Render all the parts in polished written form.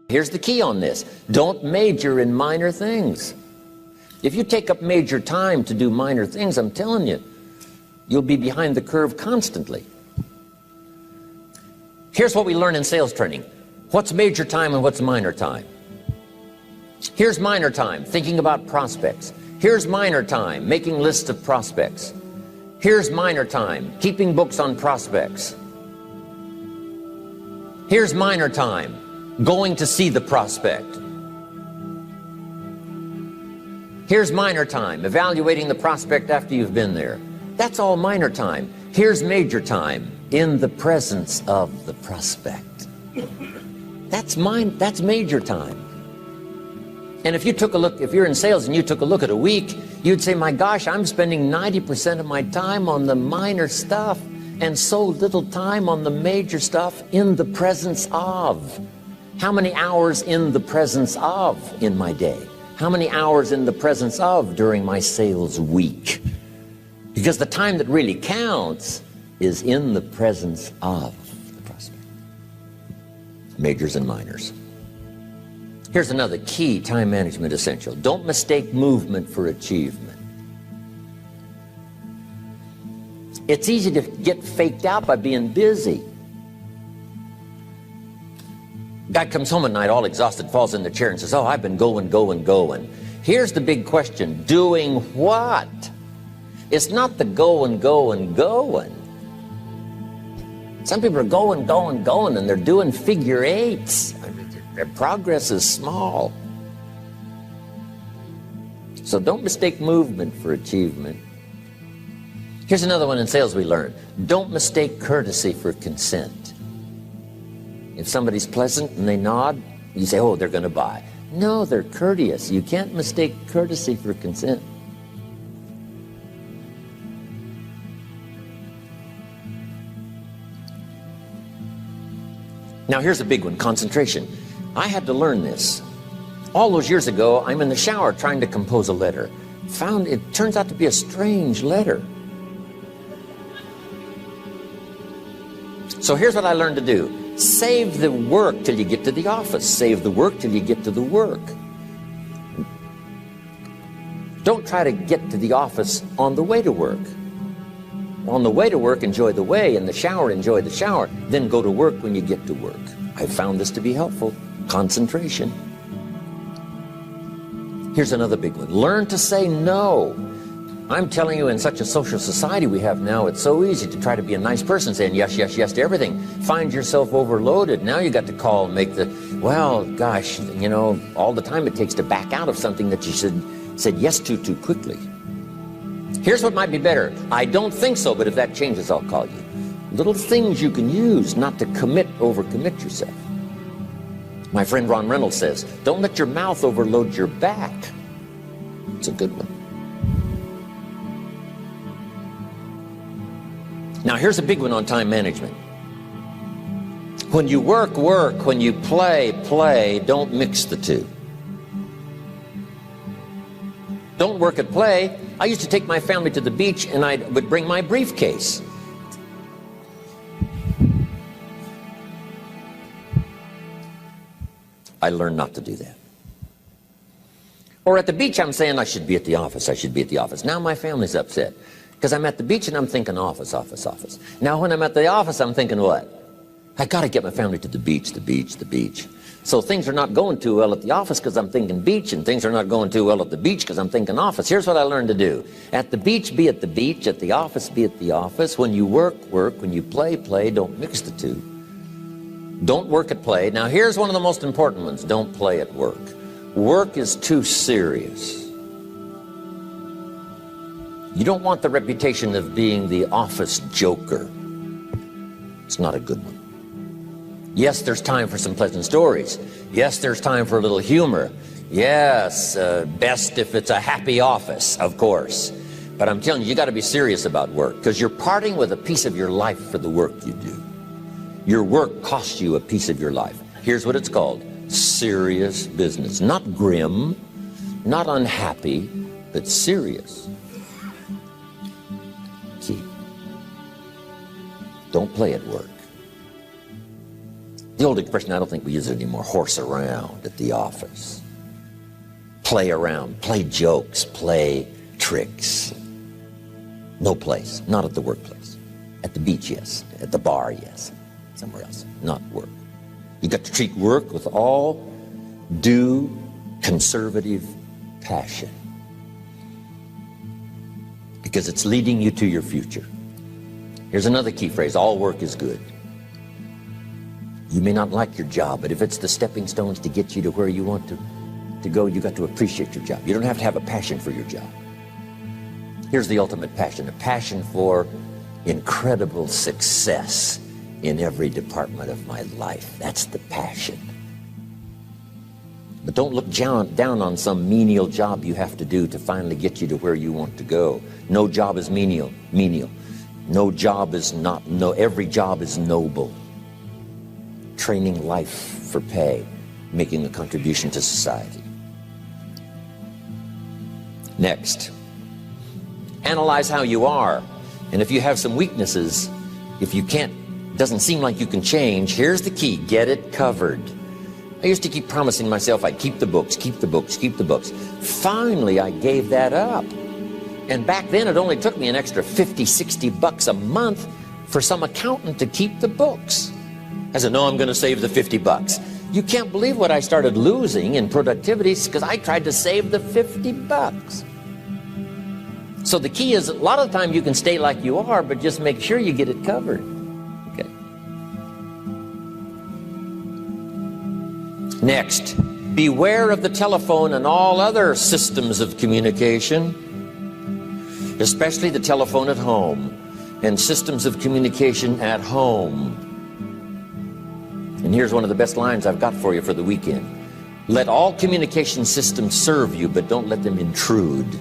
Here's the key on this. Don't major in minor things. If you take up major time to do minor things, I'm telling you, you'll be behind the curve constantly. Here's what we learn in sales training. What's major time and what's minor time? Here's minor time, thinking about prospects. Here's minor time, making lists of prospects. Here's minor time, keeping books on prospects. Here's minor time, going to see the prospect. Here's minor time, evaluating the prospect after you've been there. That's all minor time. Here's major time, in the presence of the prospect. That's major time. And if you took a look, if you're in sales and you took a look at a week, you'd say, my gosh, I'm spending 90% of my time on the minor stuff and so little time on the major stuff in the presence of. How many hours in the presence of in my day? How many hours in the presence of during my sales week? Because the time that really counts is in the presence of the prospect. Majors and minors. Here's another key time management essential. Don't mistake movement for achievement. It's easy to get faked out by being busy. Guy comes home at night all exhausted, falls in the chair and says, oh, I've been going. Here's the big question. Doing what? It's not the going. Some people are going, and they're doing figure eights. Their progress is small. So don't mistake movement for achievement. Here's another one in sales we learned. Don't mistake courtesy for consent. If somebody's pleasant and they nod, you say, oh, they're going to buy. No, they're courteous. You can't mistake courtesy for consent. Now here's a big one, concentration. I had to learn this. All those years ago, I'm in the shower trying to compose a letter. Found it turns out to be a strange letter. So here's what I learned to do. Save the work till you get to the office. Save the work till you get to the work. Don't try to get to the office on the way to work. On the way to work, enjoy the way. In the shower, enjoy the shower. Then go to work when you get to work. I found this to be helpful. Concentration. Here's another big one. Learn to say no. I'm telling you, in such a social society we have now, it's so easy to try to be a nice person, saying yes to everything. Find yourself overloaded. Now you got to call and make the, well, gosh, you know, all the time it takes to back out of something that you said yes to too quickly. Here's what might be better. I don't think so, but if that changes, I'll call you. Little things you can use not to overcommit yourself. My friend Ron Reynolds says, don't let your mouth overload your back. It's a good one. Now here's a big one on time management. When you work, when you play, don't mix the two. Don't work at play. I used to take my family to the beach and I would bring my briefcase. I learned not to do that. Or at the beach, I'm saying I should be at the office. Now my family's upset because I'm at the beach and I'm thinking office. Now when I'm at the office, I'm thinking what? I got to get my family to the beach. So things are not going too well at the office because I'm thinking beach, and things are not going too well at the beach because I'm thinking office. Here's what I learned to do. At the beach, be at the beach. At the office, be at the office. When you work. When you play. Don't mix the two. Don't work at play. Now here's one of the most important ones. Don't play at work. Work is too serious. You don't want the reputation of being the office joker. It's not a good one. Yes, there's time for some pleasant stories. Yes, there's time for a little humor. Yes, best if it's a happy office, of course. But I'm telling you, you got to be serious about work because you're parting with a piece of your life for the work you do. Your work costs you a piece of your life. Here's what it's called. Serious business. Not grim, not unhappy, but serious. Key. Don't play at work. The old expression, I don't think we use it anymore, horse around at the office. Play around, play jokes, play tricks. No place, not at the workplace. At the beach, yes. At the bar, yes. Somewhere else, not work. You've got to treat work with all due conservative passion, because it's leading you to your future. Here's another key phrase: all work is good. You may not like your job, but if it's the stepping stones to get you to where you want to go, you got to appreciate your job. You don't have to have a passion for your job. Here's the ultimate passion: a passion for incredible success in every department of my life. That's the passion. But don't look down on some menial job you have to do to finally get you to where you want to go. No job is menial. No job is not, every job is noble. Training life for pay, making a contribution to society. Next, analyze how you are. And if you have some weaknesses, if you can't, doesn't seem like you can change, here's the key: get it covered. I used to keep promising myself I'd keep the books, keep the books, keep the books. Finally, I gave that up. And back then, it only took me an extra $50, $60 a month for some accountant to keep the books. I said, no, I'm going to save the $50. You can't believe what I started losing in productivity because I tried to save the $50. So the key is, a lot of the time you can stay like you are, but just make sure you get it covered. Okay. Next, beware of the telephone and all other systems of communication, especially the telephone at home and systems of communication at home. And here's one of the best lines I've got for you for the weekend: let all communication systems serve you, but don't let them intrude.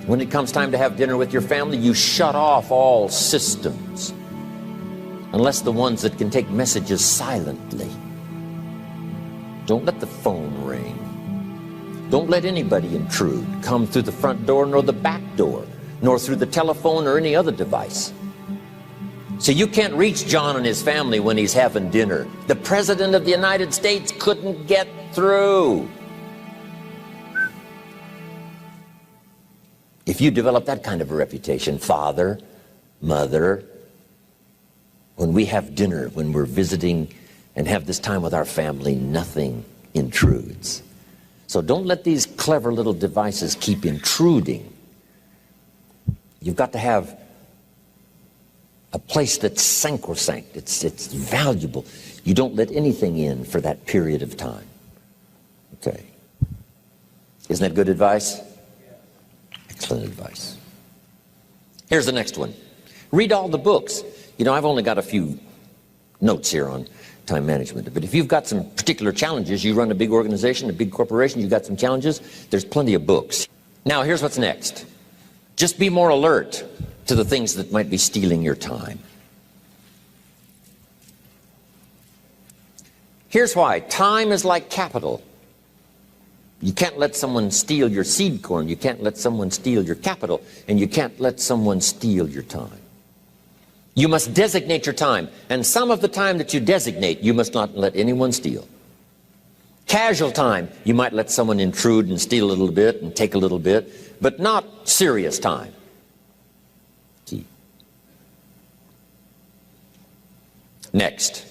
When it comes time to have dinner with your family, you shut off all systems, unless the ones that can take messages silently. Don't let the phone ring. Don't let anybody intrude, come through the front door nor the back door, nor through the telephone or any other device. So you can't reach John and his family when he's having dinner. The President of the United States couldn't get through. If you develop that kind of a reputation, father, mother, when we have dinner, when we're visiting and have this time with our family, nothing intrudes. So don't let these clever little devices keep intruding. You've got to have a place that's sacrosanct, it's valuable. You don't let anything in for that period of time. Okay. Isn't that good advice? Excellent advice. Here's the next one. Read all the books. You know, I've only got a few notes here on time management, but if you've got some particular challenges, you run a big organization, a big corporation, you've got some challenges, there's plenty of books. Now, here's what's next. Just be more alert to the things that might be stealing your time. Here's why. Time is like capital. You can't let someone steal your seed corn. You can't let someone steal your capital. And you can't let someone steal your time. You must designate your time. And some of the time that you designate, you must not let anyone steal. Casual time, you might let someone intrude and steal a little bit and take a little bit, but not serious time. Key. Next,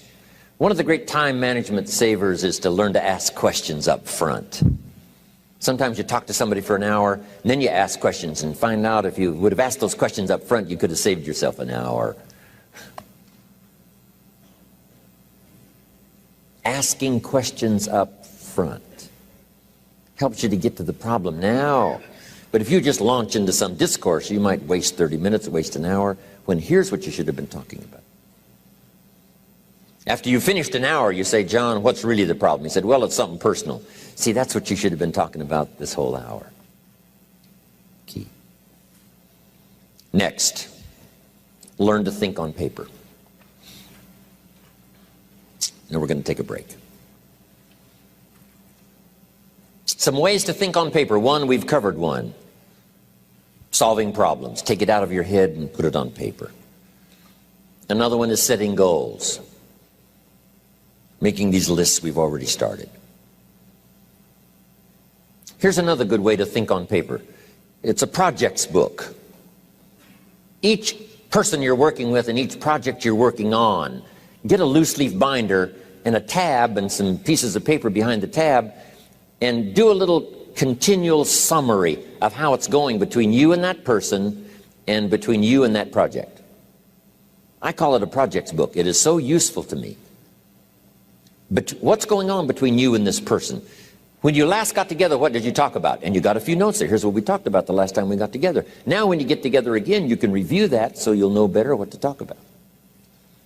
one of the great time management savers is to learn to ask questions up front. Sometimes you talk to somebody for an hour, and then you ask questions and find out if you would have asked those questions up front, you could have saved yourself an hour. Asking questions up front helps you to get to the problem now. But if you just launch into some discourse, you might waste 30 minutes, waste an hour, when here's what you should have been talking about. After you finished an hour, you say, John, what's really the problem? He said, well, it's something personal. See, that's what you should have been talking about this whole hour. Key. Next, learn to think on paper. Now we're going to take a break. Some ways to think on paper. One, we've covered one. Solving problems. Take it out of your head and put it on paper. Another one is setting goals. Making these lists we've already started. Here's another good way to think on paper. It's a projects book. Each person you're working with and each project you're working on, get a loose leaf binder and a tab and some pieces of paper behind the tab, and do a little continual summary of how it's going between you and that person and between you and that project. I call it a projects book. It is so useful to me. But what's going on between you and this person? When you last got together, what did you talk about? And you got a few notes there. Here's what we talked about the last time we got together. Now when you get together again, you can review that so you'll know better what to talk about.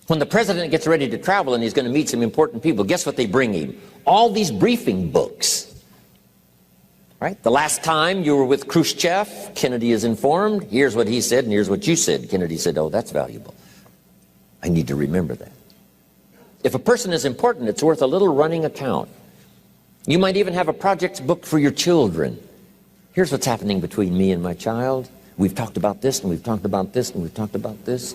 When the president gets ready to travel and he's going to meet some important people, guess what they bring him? All these briefing books. Right? The last time you were with Khrushchev, Kennedy is informed. Here's what he said and here's what you said. Kennedy said, oh, that's valuable. I need to remember that. If a person is important, it's worth a little running account. You might even have a projects book for your children. Here's what's happening between me and my child. We've talked about this, and we've talked about this, and we've talked about this.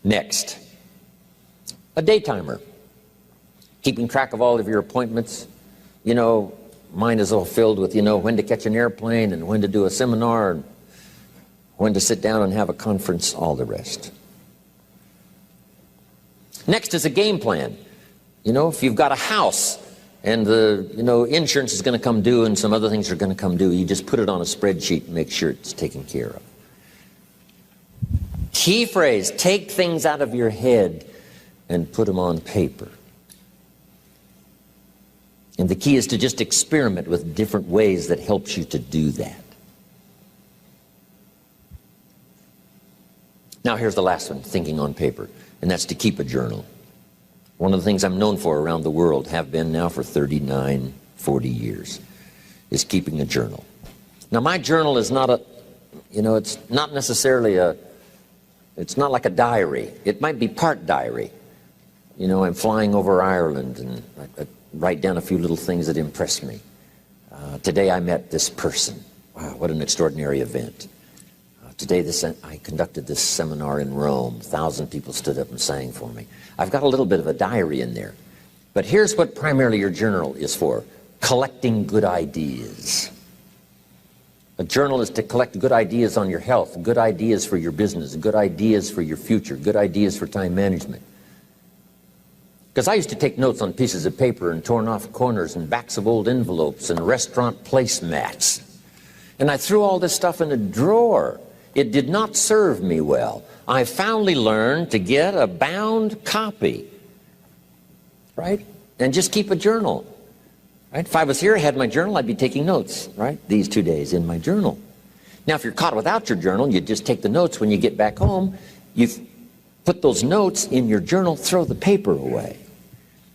Next, a day timer. Keeping track of all of your appointments. You know, mine is all filled with, you know, when to catch an airplane and when to do a seminar and when to sit down and have a conference, all the rest. Next is a game plan. You know, if you've got a house and the, you know, insurance is going to come due and some other things are going to come due, you just put it on a spreadsheet and make sure it's taken care of. Key phrase, take things out of your head and put them on paper. And the key is to just experiment with different ways that helps you to do that. Now here's the last one, thinking on paper, and that's to keep a journal. One of the things I'm known for around the world, have been now for 39, 40 years, is keeping a journal. Now my journal is not a, you know, it's not necessarily a, it's not like a diary. It might be part diary. You know, I'm flying over Ireland and I write down a few little things that impress me. Today I met this person. Wow, what an extraordinary event. Today I conducted this seminar in Rome. 1,000 people stood up and sang for me. I've got a little bit of a diary in there. But here's what primarily your journal is for. Collecting good ideas. A journal is to collect good ideas on your health, good ideas for your business, good ideas for your future, good ideas for time management. Because I used to take notes on pieces of paper and torn off corners and backs of old envelopes and restaurant placemats. And I threw all this stuff in a drawer. It did not serve me well. I finally learned to get a bound copy, right? And just keep a journal, right? If I was here, I had my journal, I'd be taking notes, right? These 2 days in my journal. Now, if you're caught without your journal, you just take the notes. When you get back home, you put those notes in your journal, throw the paper away.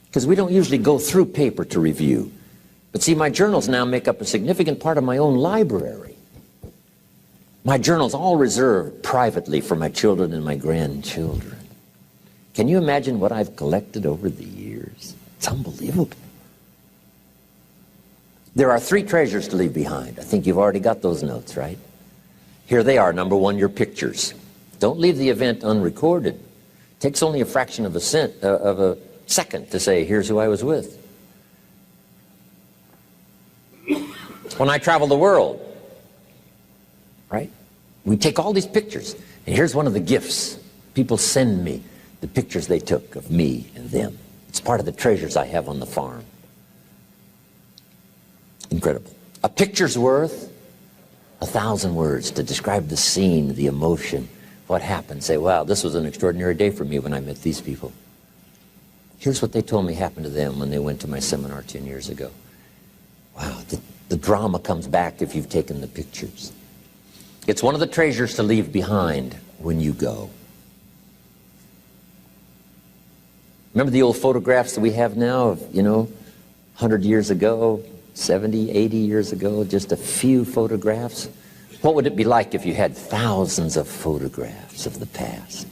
Because we don't usually go through paper to review. But see, my journals now make up a significant part of my own library. My journal's all reserved privately for my children and my grandchildren. Can you imagine what I've collected over the years? It's unbelievable. There are 3 treasures to leave behind. I think you've already got those notes, right? Here they are. Number 1, your pictures. Don't leave the event unrecorded. It takes only a fraction of a second to say, here's who I was with. When I travel the world, right? We take all these pictures, and here's one of the gifts. People send me the pictures they took of me and them. It's part of the treasures I have on the farm. Incredible. A picture's worth 1,000 words to describe the scene, the emotion, what happened. Say, wow, this was an extraordinary day for me when I met these people. Here's what they told me happened to them when they went to my seminar 10 years ago. Wow, the drama comes back if you've taken the pictures. It's one of the treasures to leave behind when you go. Remember the old photographs that we have now of, you know, 100 years ago, 70, 80 years ago, just a few photographs? What would it be like if you had thousands of photographs of the past,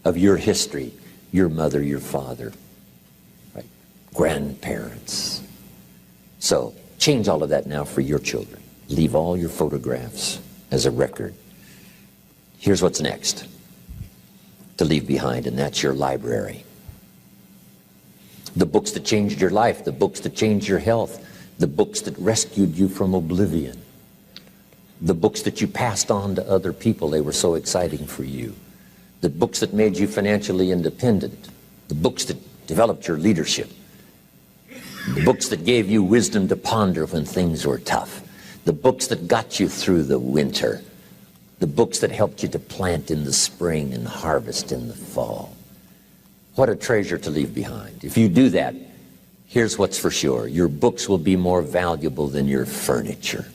of your history, your mother, your father, right? Grandparents? So change all of that now for your children. Leave all your photographs as a record. Here's what's next to leave behind, and that's your library. The books that changed your life, the books that changed your health, the books that rescued you from oblivion, the books that you passed on to other people, they were so exciting for you, the books that made you financially independent, the books that developed your leadership, the books that gave you wisdom to ponder when things were tough, the books that got you through the winter, the books that helped you to plant in the spring and harvest in the fall. What a treasure to leave behind. If you do that, here's what's for sure. Your books will be more valuable than your furniture.